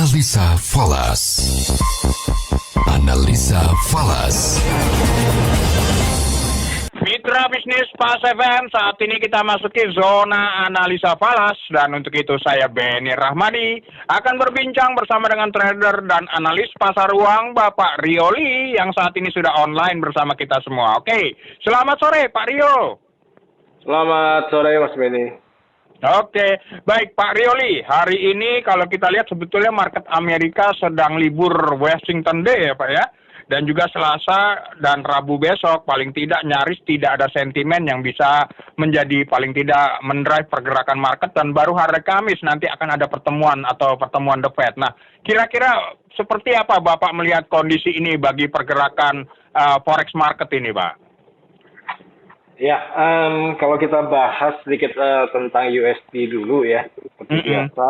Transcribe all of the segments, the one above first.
Analisa Falas. Analisa Falas. Mitra bisnis Pas FM, saat ini kita masuki zona analisa falas, dan untuk itu saya Benny Rahmadi akan berbincang bersama dengan trader dan analis pasar uang Bapak Rioli yang saat ini sudah online bersama kita semua. Oke, selamat sore Pak Rio. Selamat sore Mas Benny. Oke, baik Pak Rioli, hari ini kalau kita lihat sebetulnya market Amerika sedang libur Washington Day ya Pak ya. Dan juga Selasa dan Rabu besok paling tidak nyaris tidak ada sentimen yang bisa menjadi paling tidak mendrive pergerakan market, dan baru hari Kamis nanti akan ada pertemuan The Fed. Nah, kira-kira seperti apa Bapak melihat kondisi ini bagi pergerakan forex market ini, Pak? Ya, kalau kita bahas sedikit tentang USD dulu ya, seperti biasa.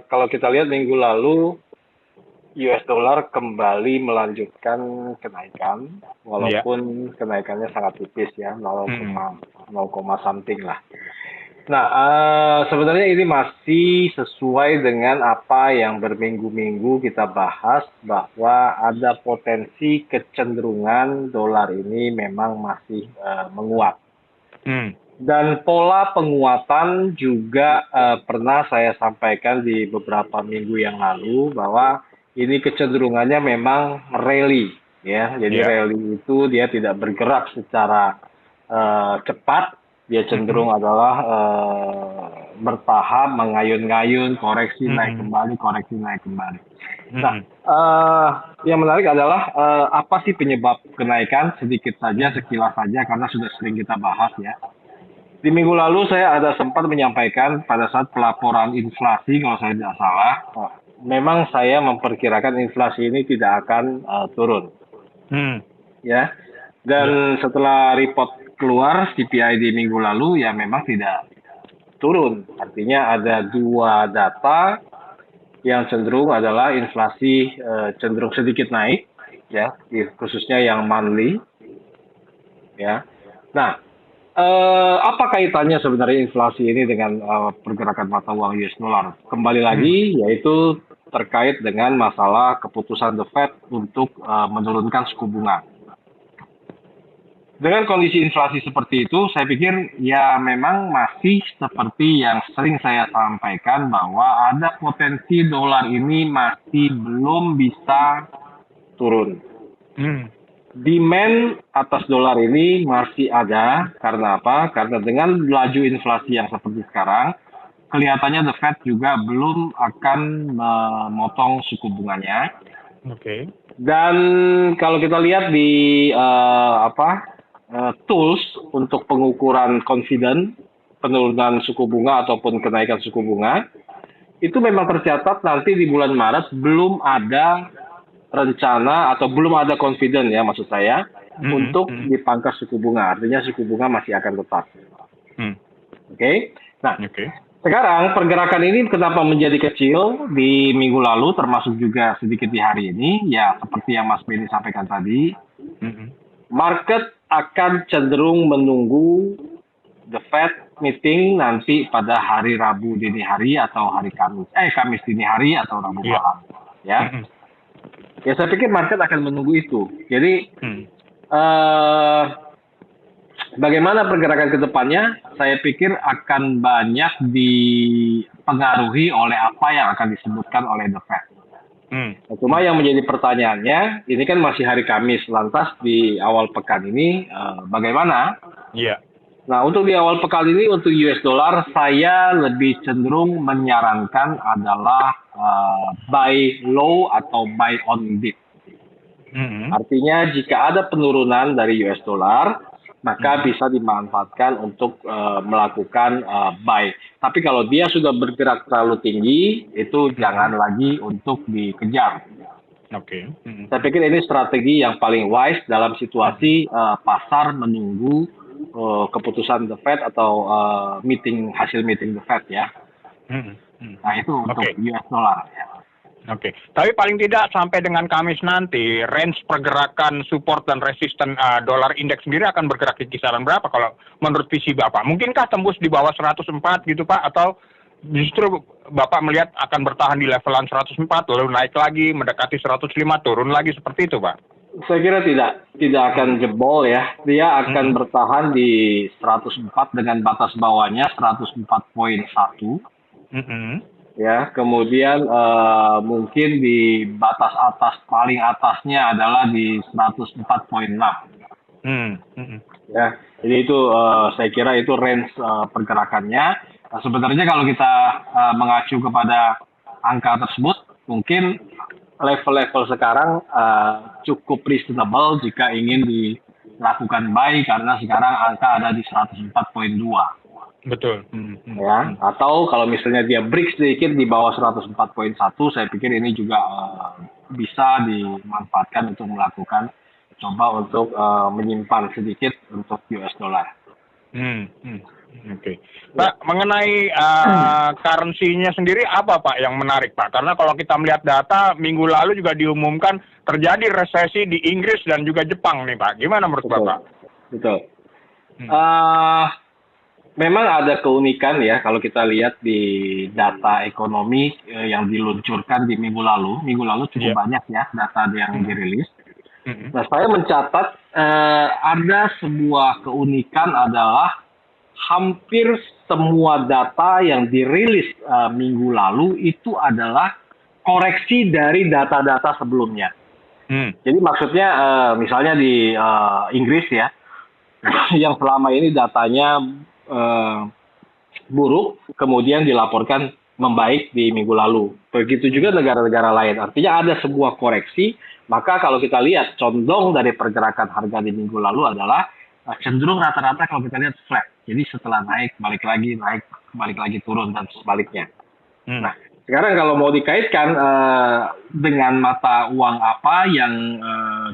Kalau kita lihat minggu lalu, US dollar kembali melanjutkan kenaikan, walaupun kenaikannya sangat tipis ya, 0, something lah. Nah, sebenarnya ini masih sesuai dengan apa yang berminggu-minggu kita bahas, bahwa ada potensi kecenderungan dolar ini memang masih menguat. Dan pola penguatan juga pernah saya sampaikan di beberapa minggu yang lalu, bahwa ini kecenderungannya memang rally, ya. Jadi rally itu dia tidak bergerak secara cepat, dia cenderung adalah bertahap, mengayun-ngayun, koreksi naik kembali, koreksi naik kembali. Nah, yang menarik adalah apa sih penyebab kenaikan? Sedikit saja, sekilas saja, karena sudah sering kita bahas ya. Di minggu lalu saya ada sempat menyampaikan pada saat pelaporan inflasi, kalau saya tidak salah, memang saya memperkirakan inflasi ini tidak akan turun, ya. Dan setelah report keluar CPI di minggu lalu, ya memang tidak turun. Artinya ada dua data yang cenderung adalah inflasi cenderung sedikit naik, ya, khususnya yang monthly, ya. Nah, apa kaitannya sebenarnya inflasi ini dengan pergerakan mata uang US dollar? Kembali lagi, yaitu terkait dengan masalah keputusan The Fed untuk menurunkan suku bunga. Dengan kondisi inflasi seperti itu, saya pikir ya memang masih seperti yang sering saya sampaikan, bahwa ada potensi dolar ini masih belum bisa turun. Demand atas dolar ini masih ada. Karena apa? Karena dengan laju inflasi yang seperti sekarang, kelihatannya The Fed juga belum akan memotong suku bunganya. Dan kalau kita lihat di tools untuk pengukuran confident, penurunan suku bunga ataupun kenaikan suku bunga, itu memang tercatat nanti di bulan Maret belum ada rencana atau belum ada confident ya, maksud saya, untuk dipangkas suku bunga. Artinya suku bunga masih akan tetap. Nah, sekarang pergerakan ini kenapa menjadi kecil di minggu lalu, termasuk juga sedikit di hari ini, ya seperti yang Mas Benny sampaikan tadi, market akan cenderung menunggu The Fed meeting nanti pada hari Rabu dini hari atau hari Kamis dini hari atau Rabu malam, ya. Ya, saya pikir market akan menunggu itu. Jadi, bagaimana pergerakan ke depannya, saya pikir akan banyak dipengaruhi oleh apa yang akan disebutkan oleh The Fed. Cuma yang menjadi pertanyaannya, ini kan masih hari Kamis, lantas di awal pekan ini bagaimana? Nah, untuk di awal pekan ini, untuk US dollar, saya lebih cenderung menyarankan adalah buy low atau buy on dip. Artinya jika ada penurunan dari US dollar, maka bisa dimanfaatkan untuk melakukan buy. Tapi kalau dia sudah bergerak terlalu tinggi, itu jangan lagi untuk dikejar. Saya pikir ini strategi yang paling wise dalam situasi pasar menunggu keputusan The Fed atau hasil meeting The Fed ya. Nah, itu untuk US dollar ya. Tapi paling tidak sampai dengan Kamis nanti, range pergerakan support dan resisten dolar indeks sendiri akan bergerak di kisaran berapa kalau menurut visi Bapak? Mungkinkah tembus di bawah 104 gitu Pak, atau justru Bapak melihat akan bertahan di levelan 104, lalu naik lagi, mendekati 105, turun lagi, seperti itu, Pak? Saya kira tidak akan jebol ya. Dia akan bertahan di 104 dengan batas bawahnya 104,1. Ya, kemudian mungkin di batas atas paling atasnya adalah di 104,6. Ya, jadi itu saya kira itu range pergerakannya. Nah, sebenarnya kalau kita mengacu kepada angka tersebut, mungkin level-level sekarang cukup reasonable jika ingin dilakukan buy karena sekarang angka ada di 104,2. Betul. Ya, atau kalau misalnya dia break sedikit di bawah 104,1, saya pikir ini juga bisa dimanfaatkan untuk melakukan untuk menyimpan sedikit untuk US dollar. Oke. Pak, mengenai currency-nya sendiri apa Pak yang menarik Pak? Karena kalau kita melihat data minggu lalu juga diumumkan terjadi resesi di Inggris dan juga Jepang nih Pak. Gimana menurut Bapak? Betul. Memang ada keunikan ya kalau kita lihat di data ekonomi yang diluncurkan di minggu lalu. Minggu lalu cukup banyak ya data yang dirilis. Nah, saya mencatat ada sebuah keunikan adalah hampir semua data yang dirilis minggu lalu itu adalah koreksi dari data-data sebelumnya. Jadi maksudnya misalnya di Inggris ya, yang selama ini datanya buruk, kemudian dilaporkan membaik di minggu lalu. Begitu juga negara-negara lain. Artinya ada sebuah koreksi. Maka kalau kita lihat condong dari pergerakan harga di minggu lalu adalah cenderung rata-rata kalau kita lihat flat. Jadi setelah naik, balik lagi turun dan sebaliknya. Nah, sekarang kalau mau dikaitkan dengan mata uang apa yang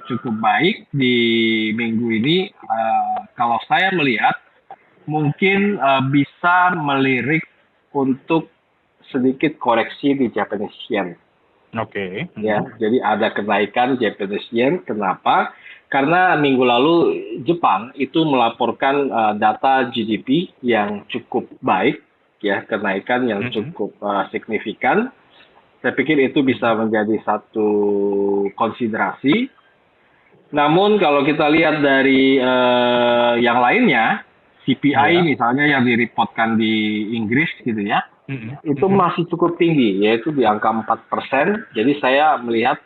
cukup baik di minggu ini, kalau saya melihat mungkin bisa melirik untuk sedikit koreksi di Japanese yen. Oke. Ya, jadi ada kenaikan Japanese yen. Kenapa? Karena minggu lalu Jepang itu melaporkan data GDP yang cukup baik, ya, kenaikan yang cukup signifikan. Saya pikir itu bisa menjadi satu konsiderasi. Namun kalau kita lihat dari yang lainnya, CPI misalnya yang direpotkan di Inggris gitu ya, itu masih cukup tinggi, yaitu di angka 4%. Jadi saya melihat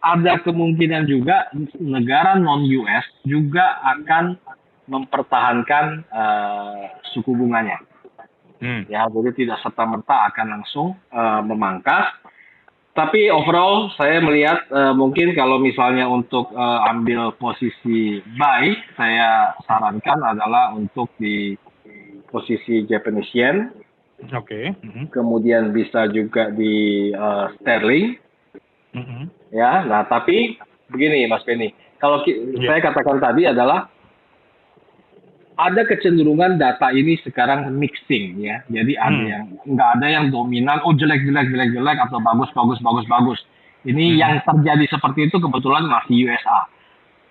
ada kemungkinan juga negara non-US juga akan mempertahankan suku bunganya. Ya, jadi tidak serta-merta akan langsung memangkas. Tapi overall saya melihat mungkin kalau misalnya untuk ambil posisi buy, saya sarankan adalah untuk di posisi Japanese yen. Oke. Kemudian bisa juga di sterling. Ya, nah tapi begini Mas Benny, kalau saya katakan tadi adalah ada kecenderungan data ini sekarang mixing ya. Jadi ada yang nggak ada yang dominan, jelek atau bagus. Ini yang terjadi seperti itu kebetulan masih USA.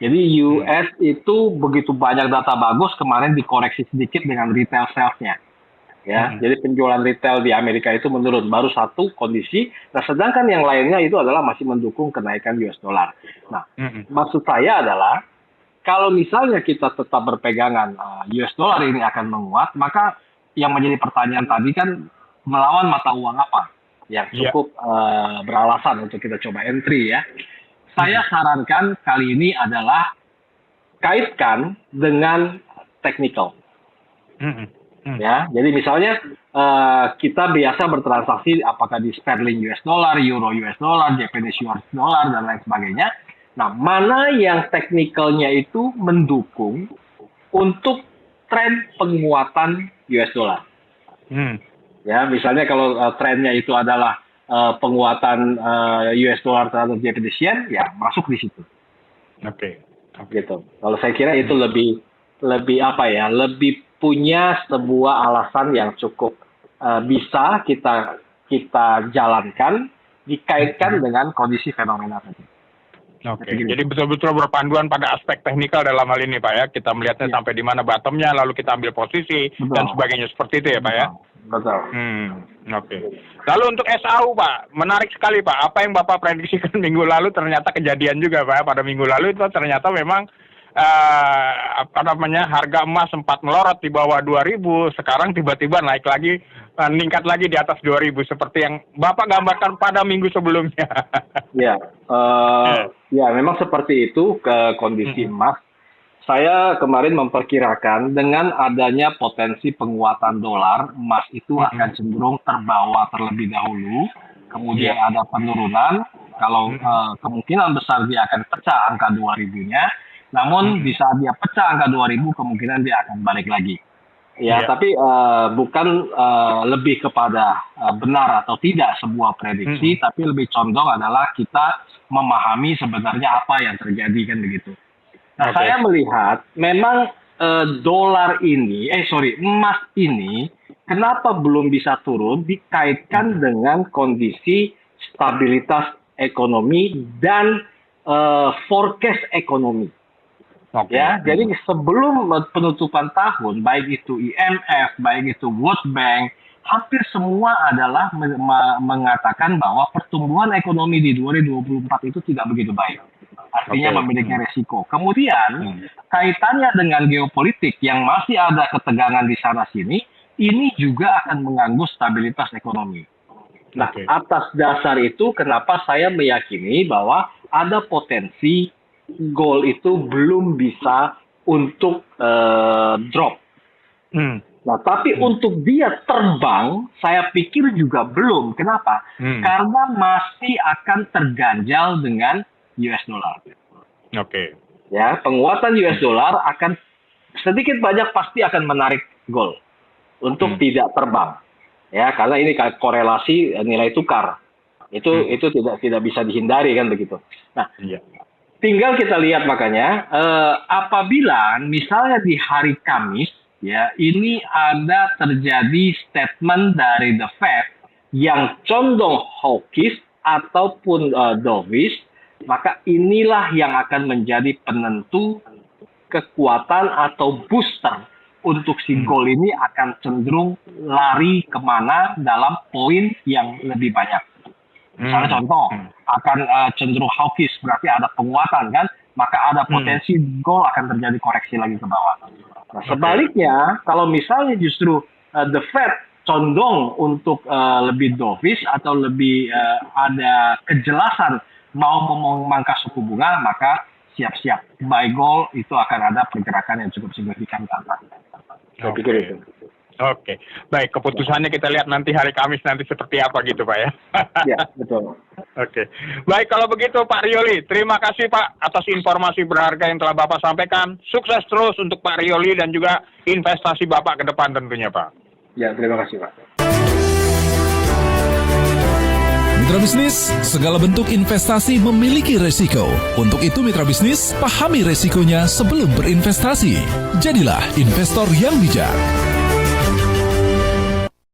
Jadi US itu begitu banyak data bagus, kemarin dikoreksi sedikit dengan retail sales-nya. Ya, jadi penjualan retail di Amerika itu menurun, baru satu kondisi. Nah, sedangkan yang lainnya itu adalah masih mendukung kenaikan US dollar. Nah, maksud saya adalah kalau misalnya kita tetap berpegangan US dollar ini akan menguat, maka yang menjadi pertanyaan tadi kan melawan mata uang apa yang cukup beralasan untuk kita coba entry ya. Saya sarankan kali ini adalah kaitkan dengan technical. Ya, jadi misalnya kita biasa bertransaksi apakah di sterling US dollar, euro US dollar, Japanese US dollar dan lain sebagainya. Nah, mana yang teknikalnya itu mendukung untuk tren penguatan US dollar? Ya, misalnya kalau trennya itu adalah penguatan US dollar terhadap Japanese yen, ya masuk di situ. Oke. Gitu. Kalau saya kira itu lebih apa ya? Lebih punya sebuah alasan yang cukup bisa kita jalankan dikaitkan dengan kondisi fenomena tadi. Oke, jadi betul-betul berpanduan pada aspek teknikal dalam hal ini Pak ya. Kita melihatnya sampai di mana bottomnya, lalu kita ambil posisi dan sebagainya seperti itu ya Pak ya. Betul. Oke. Lalu untuk SAU Pak, menarik sekali Pak. Apa yang Bapak prediksikan minggu lalu ternyata kejadian juga Pak. Pada minggu lalu itu ternyata memang harga emas sempat melorot di bawah 2.000, sekarang tiba-tiba naik lagi, meningkat lagi di atas 2.000 seperti yang Bapak gambarkan pada minggu sebelumnya. Ya, ya memang seperti itu ke kondisi emas. Saya kemarin memperkirakan dengan adanya potensi penguatan dolar, emas itu akan cenderung terbawa terlebih dahulu, kemudian ada penurunan, kalau kemungkinan besar dia akan pecah angka 2.000-nya, namun di saat dia pecah angka 2.000 kemungkinan dia akan balik lagi. Ya, tapi bukan lebih kepada benar atau tidak sebuah prediksi, tapi lebih condong adalah kita memahami sebenarnya apa yang terjadi kan begitu. Nah, saya melihat memang emas ini kenapa belum bisa turun dikaitkan dengan kondisi stabilitas ekonomi dan forecast ekonomi. Ya, jadi sebelum penutupan tahun, baik itu IMF, baik itu World Bank, hampir semua adalah mengatakan bahwa pertumbuhan ekonomi di 2024 itu tidak begitu baik. Artinya memiliki resiko. Kemudian, kaitannya dengan geopolitik yang masih ada ketegangan di sana-sini, ini juga akan mengganggu stabilitas ekonomi. Nah, atas dasar itu kenapa saya meyakini bahwa ada potensi gold itu belum bisa untuk drop. Nah, tapi untuk dia terbang, saya pikir juga belum. Kenapa? Karena masih akan terganjal dengan US dollar. Ya, penguatan US dollar akan sedikit banyak pasti akan menarik gold untuk tidak terbang. Ya, karena ini korelasi nilai tukar. Itu tidak bisa dihindari kan begitu. Nah, tinggal kita lihat makanya apabila misalnya di hari Kamis ya ini ada terjadi statement dari The Fed yang condong hawkish ataupun dovish, maka inilah yang akan menjadi penentu kekuatan atau booster untuk si gold ini akan cenderung lari kemana dalam poin yang lebih banyak. Misalnya contoh, akan cenderung hawkish, berarti ada penguatan kan, maka ada potensi gold akan terjadi koreksi lagi ke bawah. Nah, sebaliknya, kalau misalnya justru The Fed condong untuk lebih dovish atau lebih ada kejelasan mau memangkas suku bunga, maka siap-siap buy gold itu akan ada pergerakan yang cukup signifikan ke atas. Saya pikir itu. Oke, baik, keputusannya kita lihat nanti hari Kamis nanti seperti apa gitu Pak ya. Ya, betul. Oke, baik kalau begitu Pak Rioli, terima kasih Pak atas informasi berharga yang telah Bapak sampaikan. Sukses terus untuk Pak Rioli dan juga investasi Bapak ke depan tentunya Pak. Ya, terima kasih Pak. Mitra bisnis, segala bentuk investasi memiliki resiko. Untuk itu mitra bisnis, pahami resikonya sebelum berinvestasi. Jadilah investor yang bijak.